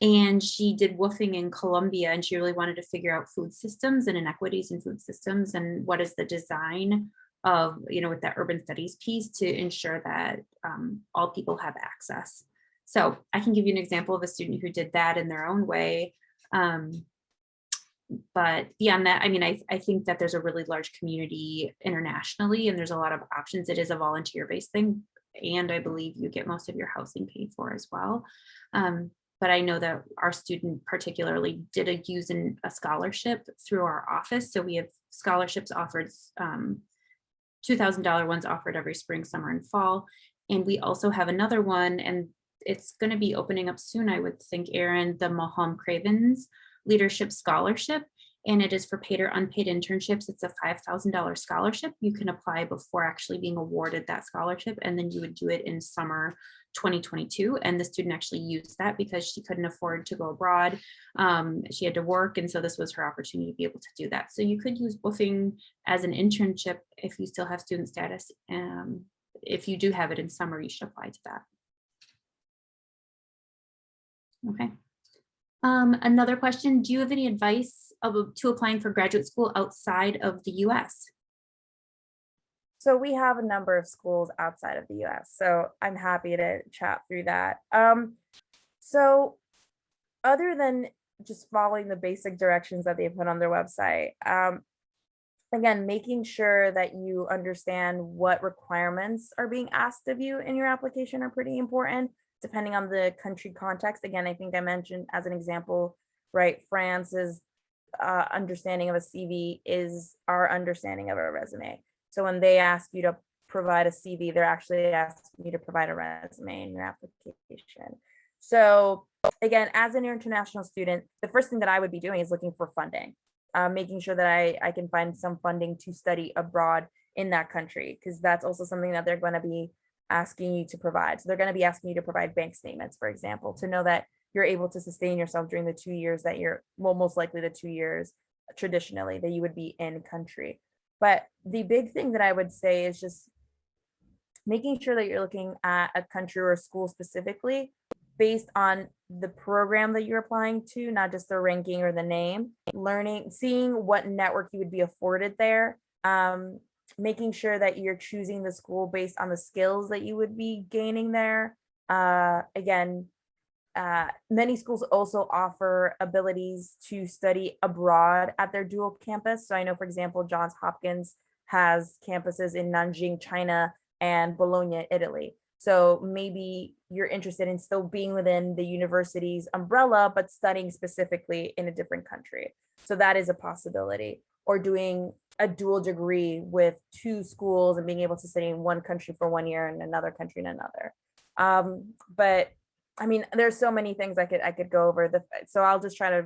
and she did woofing in Colombia, and she really wanted to figure out food systems and inequities in food systems and what is the design of, you know, with that urban studies piece to ensure that all people have access. So I can give you an example of a student who did that in their own way. But beyond that, I mean, I think that there's a really large community internationally and there's a lot of options. It is a volunteer-based thing. And I believe you get most of your housing paid for as well. But I know that our student particularly did use a scholarship through our office. So we have scholarships offered, $2,000 ones offered every spring, summer, and fall. And we also have another one, and it's going to be opening up soon, I would think, Aaron, the Mahom Cravens Leadership Scholarship. And it is for paid or unpaid internships. It's a $5,000 scholarship. You can apply before actually being awarded that scholarship. And then you would do it in summer 2022. And the student actually used that because she couldn't afford to go abroad. She had to work. And so this was her opportunity to be able to do that. So you could use woofing as an internship if you still have student status. If you do have it in summer, you should apply to that. Okay. Another question, do you have any advice to applying for graduate school outside of the US? So we have a number of schools outside of the US, so I'm happy to chat through that. So other than just following the basic directions that they put on their website, again, making sure that you understand what requirements are being asked of you in your application are pretty important, depending on the country context. Again, I think I mentioned as an example, right, France's understanding of a CV is our understanding of a resume. So when they ask you to provide a CV, they're actually asking you to provide a resume in your application. So again, as an international student, the first thing that I would be doing is looking for funding, making sure that I can find some funding to study abroad in that country, because that's also something that they're going to be asking you to provide. So they're going to be asking you to provide bank statements, for example, to know that you're able to sustain yourself during the 2 years that you're, well, most likely the 2 years traditionally that you would be in country. But the big thing that I would say is just making sure that you're looking at a country or a school specifically based on the program that you're applying to, not just the ranking or the name, seeing what network you would be afforded there, making sure that you're choosing the school based on the skills that you would be gaining there. Again, many schools also offer abilities to study abroad at their dual campus. So I know, for example, Johns Hopkins has campuses in Nanjing, China, and Bologna, Italy. So maybe you're interested in still being within the university's umbrella, but studying specifically in a different country. So that is a possibility. Or doing a dual degree with 2 schools and being able to study in one country for 1 year and another country in another. But I mean, there's so many things I could go over. So I'll just try to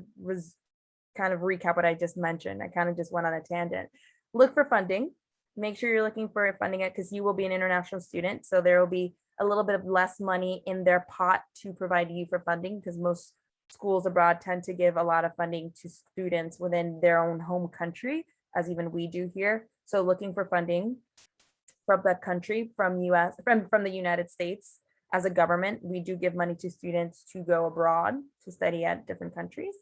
kind of recap what I just mentioned. I kind of just went on a tangent. Look for funding. Make sure you're looking for funding it, because you will be an international student. So there will be a little bit of less money in their pot to provide you for funding, because most schools abroad tend to give a lot of funding to students within their own home country, as even we do here. So looking for funding from that country, from the United States. As a government, we do give money to students to go abroad to study at different countries.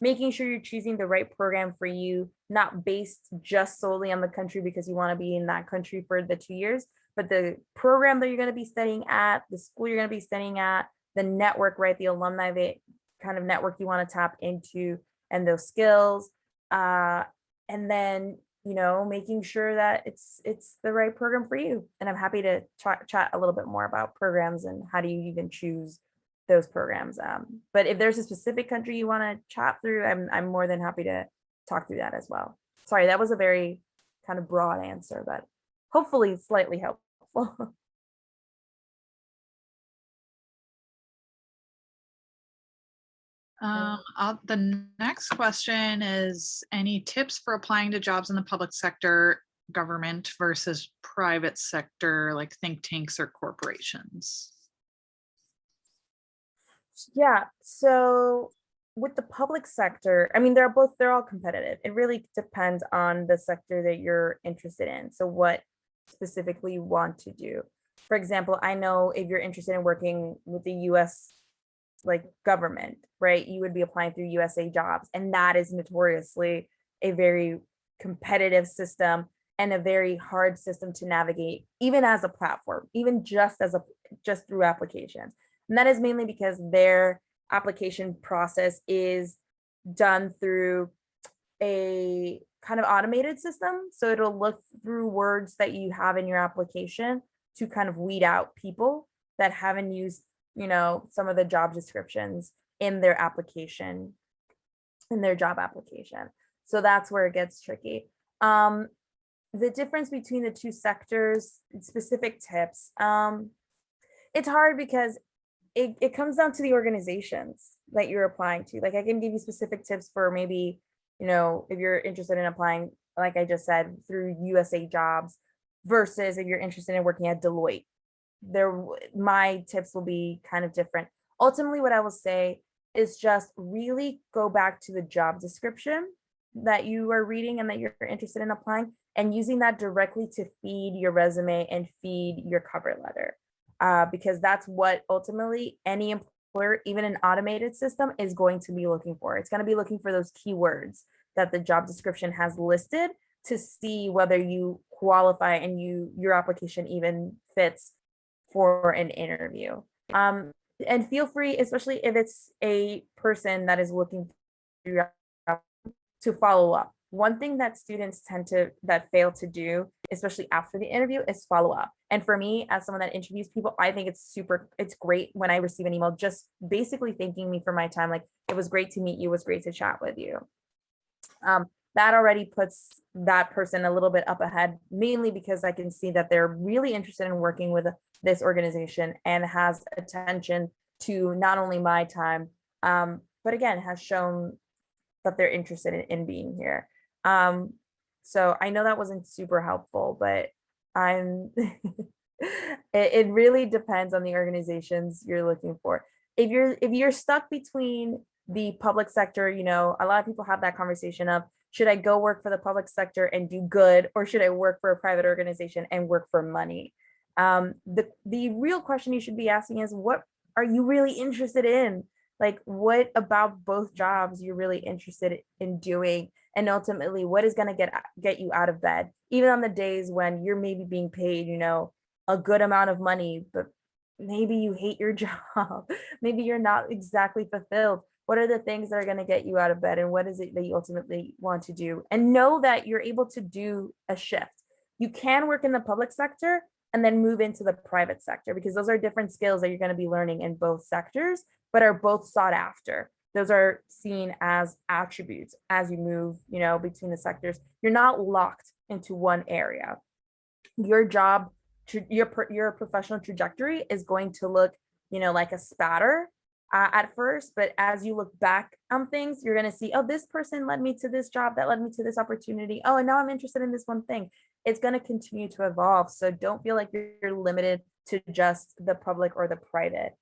Making sure you're choosing the right program for you, not based just solely on the country because you want to be in that country for the 2 years, but the program that you're going to be studying at, the school you're going to be studying at, the network, right? The alumni kind of network you want to tap into, and those skills. And then, making sure that it's the right program for you. And I'm happy to chat a little bit more about programs and how do you even choose those programs. But if there's a specific country you want to chat through, I'm more than happy to talk through that as well. Sorry, that was a very kind of broad answer, but hopefully slightly helpful. The next question is, any tips for applying to jobs in the public sector, government versus private sector, like think tanks or corporations? Yeah, so with the public sector, I mean, they're all competitive. It really depends on the sector that you're interested in. So what specifically you want to do. For example, I know if you're interested in working with the US like government, right, you would be applying through USA Jobs, and that is notoriously a very competitive system and a very hard system to navigate, even as a platform, even just through applications. And that is mainly because their application process is done through a kind of automated system. So it'll look through words that you have in your application to kind of weed out people that haven't used, some of the job descriptions in their application, in their job application. So that's where it gets tricky. The difference between the two sectors, specific tips. It's hard because it comes down to the organizations that you're applying to. Like I can give you specific tips for maybe, if you're interested in applying, like I just said, through USA Jobs versus if you're interested in working at Deloitte. My tips will be kind of different. Ultimately, what I will say is just really go back to the job description that you are reading and that you're interested in applying, and using that directly to feed your resume and feed your cover letter. Because that's what ultimately any employer, even an automated system, is going to be looking for. It's going to be looking for those keywords that the job description has listed to see whether you qualify and your application even fits for an interview. And feel free, especially if it's a person that is looking to follow up. One thing that students that fail to do, especially after the interview, is follow up. And for me, as someone that interviews people, I think it's great when I receive an email just basically thanking me for my time. Like, it was great to meet you, it was great to chat with you. That already puts that person a little bit up ahead, mainly because I can see that they're really interested in working with this organization and has attention to not only my time, but again, has shown that they're interested in being here. So I know that wasn't super helpful, but it really depends on the organizations you're looking for. If you're stuck between the public sector, a lot of people have that conversation of, should I go work for the public sector and do good, or should I work for a private organization and work for money? The real question you should be asking is, what are you really interested in? Like, what about both jobs you're really interested in doing? And ultimately, what is going to get you out of bed, even on the days when you're maybe being paid, a good amount of money, but maybe you hate your job. Maybe you're not exactly fulfilled. What are the things that are going to get you out of bed, and what is it that you ultimately want to do? And know that you're able to do a shift. You can work in the public sector, and and then move into the private sector, because those are different skills that you're going to be learning in both sectors, but are both sought after. Those are seen as attributes as you move, between the sectors. You're not locked into one area. Your job, your professional trajectory is going to look, like a spatter at first, but as you look back on things, you're going to see, oh, this person led me to this job, that led me to this opportunity. Oh, and now I'm interested in this one thing. It's going to continue to evolve. So don't feel like you're limited to just the public or the private.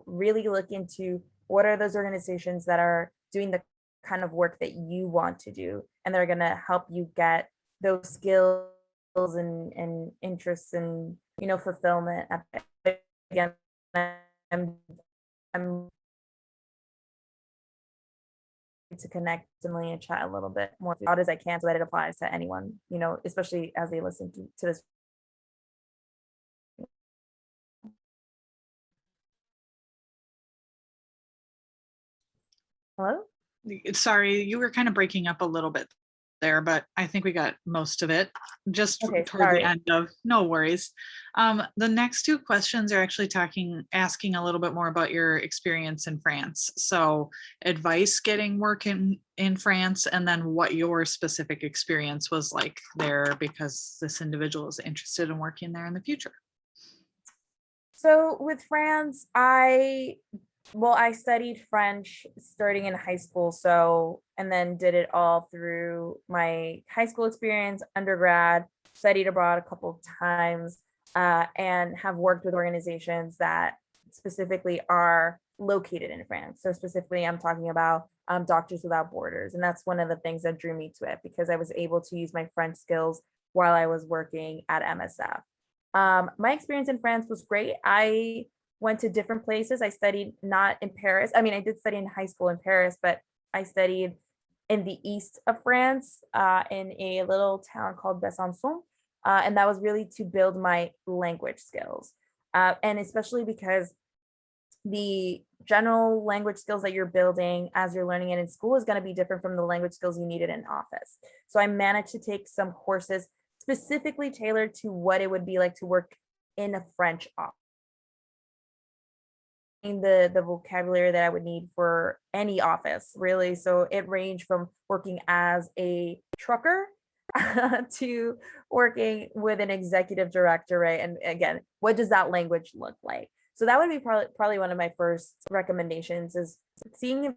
Really look into what are those organizations that are doing the kind of work that you want to do, and they're going to help you get those skills and interests and fulfillment. Again, I'm to connect Emily and chat a little bit more as I can, so that it applies to anyone, especially as they listen to this. Hello? Sorry, you were kind of breaking up a little bit there, but I think we got most of it. Just Okay, toward sorry. the end of, no worries. The next two questions are actually asking a little bit more about your experience in France. So advice getting work in France, and then what your specific experience was like there, because this individual is interested in working there in the future. So with France, I studied French starting in high school. So, and then did it all through my high school experience, undergrad, studied abroad a couple of times, and have worked with organizations that specifically are located in France. So specifically, I'm talking about Doctors Without Borders. And that's one of the things that drew me to it, because I was able to use my French skills while I was working at MSF. My experience in France was great. I went to different places. I studied not in Paris. I mean, I did study in high school in Paris, but I studied in the east of France, in a little town called Besançon. And that was really to build my language skills. And especially because the general language skills that you're building as you're learning it in school is going to be different from the language skills you needed in office. So I managed to take some courses specifically tailored to what it would be like to work in a French office. The vocabulary that I would need for any office, really. So it ranged from working as a trucker to working with an executive director, right? And again, what does that language look like? So that would be probably one of my first recommendations, is seeing if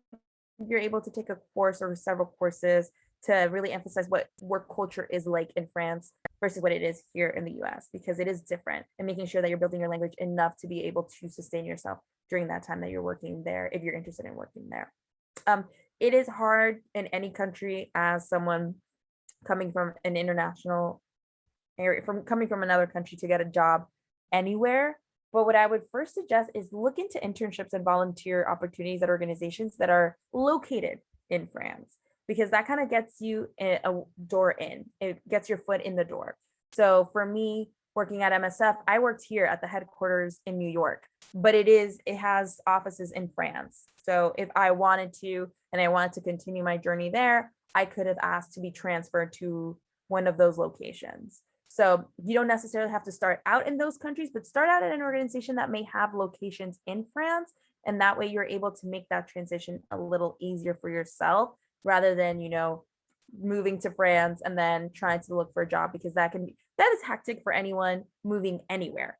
you're able to take a course or several courses to really emphasize what work culture is like in France versus what it is here in the US, because it is different, and making sure that you're building your language enough to be able to sustain yourself during that time that you're working there, if you're interested in working there. It is hard in any country, as someone coming from an international area, coming from another country, to get a job anywhere. But what I would first suggest is look into internships and volunteer opportunities at organizations that are located in France, because that kind of gets you a door in. It gets your foot in the door. So for me, working at MSF, I worked here at the headquarters in New York, but it has offices in France. So if I wanted to, and I wanted to continue my journey there, I could have asked to be transferred to one of those locations. So you don't necessarily have to start out in those countries, but start out at an organization that may have locations in France. And that way you're able to make that transition a little easier for yourself, rather than, moving to France and then trying to look for a job, because that is hectic for anyone moving anywhere.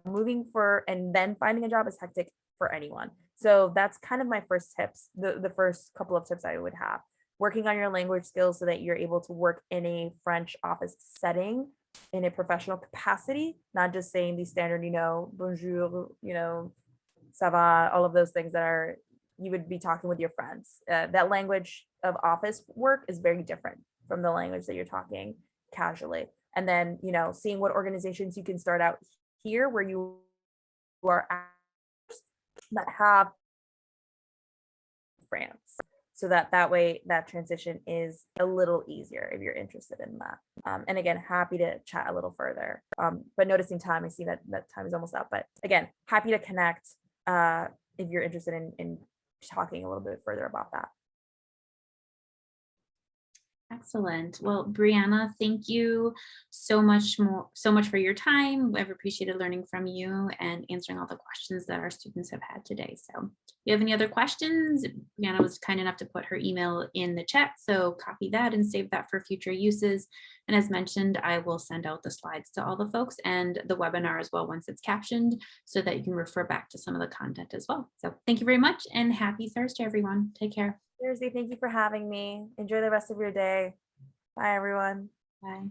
Moving and then finding a job is hectic for anyone. So that's kind of my first tips, the first couple of tips I would have. Working on your language skills so that you're able to work in a French office setting in a professional capacity, not just saying the standard, bonjour, ça va, all of those things that you would be talking with your friends. That language of office work is very different from the language that you're talking casually. And then, seeing what organizations you can start out here where you are at, that have France, so that way that transition is a little easier if you're interested in that. And again, happy to chat a little further. But noticing time, I see that time is almost up. But again, happy to connect if you're interested in talking a little bit further about that. Excellent. Well, Briana, thank you so much for your time. I've appreciated learning from you and answering all the questions that our students have had today. So if you have any other questions, Briana was kind enough to put her email in the chat. So copy that and save that for future uses. And as mentioned, I will send out the slides to all the folks and the webinar as well once it's captioned so that you can refer back to some of the content as well. So thank you very much and happy Thursday, everyone. Take care. Thursday, thank you for having me. Enjoy the rest of your day. Bye, everyone. Bye.